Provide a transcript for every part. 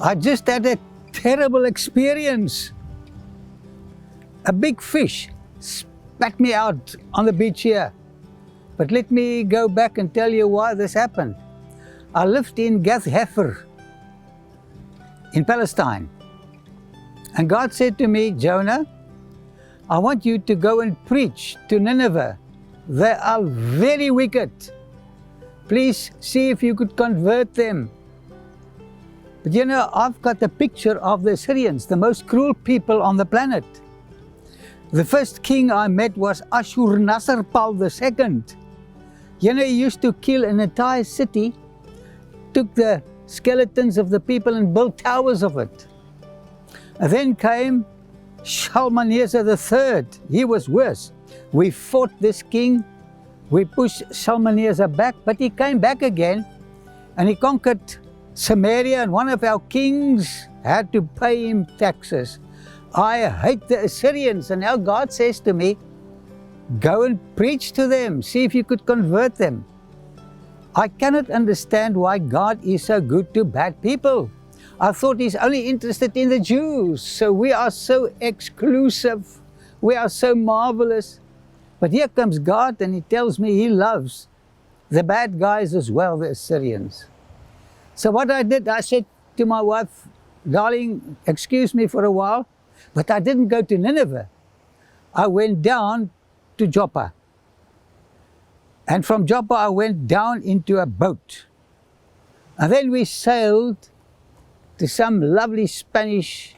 I just had a terrible experience. A big fish spat me out on the beach here. But let me go back and tell you why this happened. I lived in Gath Hefer in Palestine. And God said to me, Jonah, I want you to go and preach to Nineveh. They are very wicked. Please see if you could convert them. But you know, I've got a picture of the Syrians, the most cruel people on the planet. The first king I met was Ashur-nasir-pal II. You know, he used to kill an entire city, took the skeletons of the people and built towers of it. And then came Shalmaneser III. He was worse. We fought this king, we pushed Shalmaneser back, but he came back again and he conquered Samaria, and one of our kings had to pay him taxes. I hate the Assyrians, and now God says to me, go and preach to them, see if you could convert them. I cannot understand why God is so good to bad people. I thought He's only interested in the Jews, so we are so exclusive, we are so marvelous. But here comes God and He tells me He loves the bad guys as well, the Assyrians. So what I did, I said to my wife, darling, excuse me for a while, but I didn't go to Nineveh. I went down to Joppa. And from Joppa I went down into a boat. And then we sailed to some lovely Spanish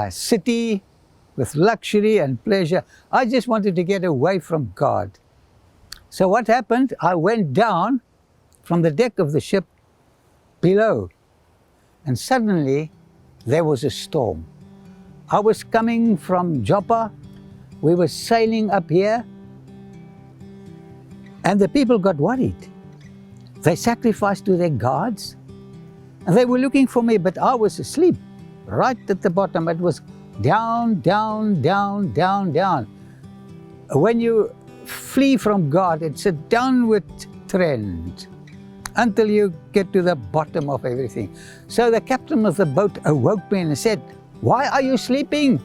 city with luxury and pleasure. I just wanted to get away from God. So what happened? I went down from the deck of the ship below, and suddenly there was a storm. I was coming from Joppa, we were sailing up here, and the people got worried. They sacrificed to their gods, and they were looking for me, but I was asleep, right at the bottom. It was down, down, down, down, down. When you flee from God, it's a downward trend until you get to the bottom of everything. So the captain of the boat awoke me and said, why are you sleeping?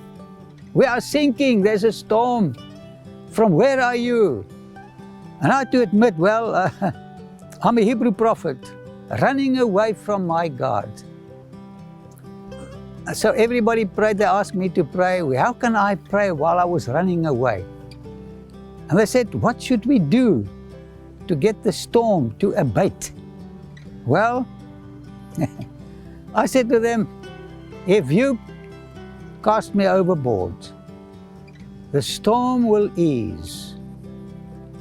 We are sinking, there's a storm. From where are you? And I had to admit, well, I'm a Hebrew prophet, running away from my God. So everybody prayed, they asked me to pray. How can I pray while I was running away? And they said, what should we do to get the storm to abate? Well, I said to them, if you cast me overboard, the storm will ease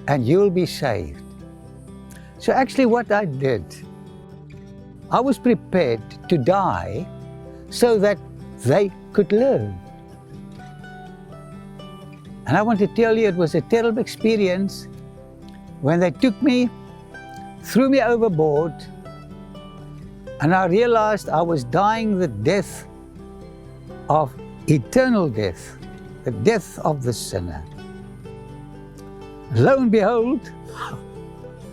and you'll be saved. So actually what I did, I was prepared to die so that they could live. And I want to tell you, it was a terrible experience when they took me, threw me overboard, and I realized I was dying the death of eternal death, the death of the sinner. Lo and behold,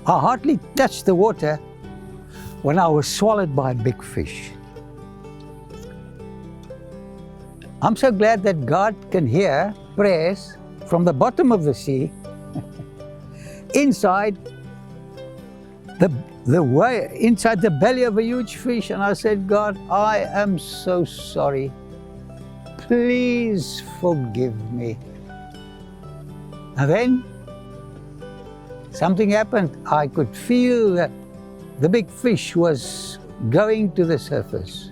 I hardly touched the water when I was swallowed by a big fish. I'm so glad that God can hear prayers from the bottom of the sea, inside inside the belly of a huge fish. And I said, God, I am so sorry. Please forgive me. And then something happened. I could feel that the big fish was going to the surface.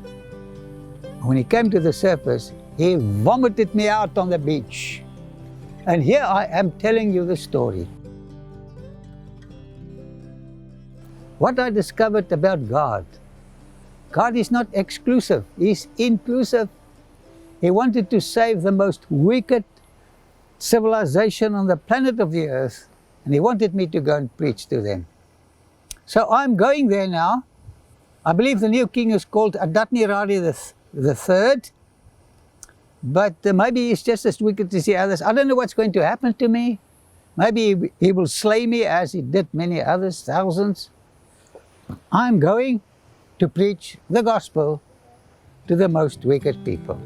When he came to the surface, he vomited me out on the beach. And here I am telling you the story. What I discovered about God, God is not exclusive, He's inclusive. He wanted to save the most wicked civilization on the planet of the earth, and He wanted me to go and preach to them. So I'm going there now. I believe the new king is called Adad-nirari III, but maybe he's just as wicked as the others. I don't know what's going to happen to me. Maybe he will slay me as he did many others, thousands. I'm going to preach the gospel to the most wicked people.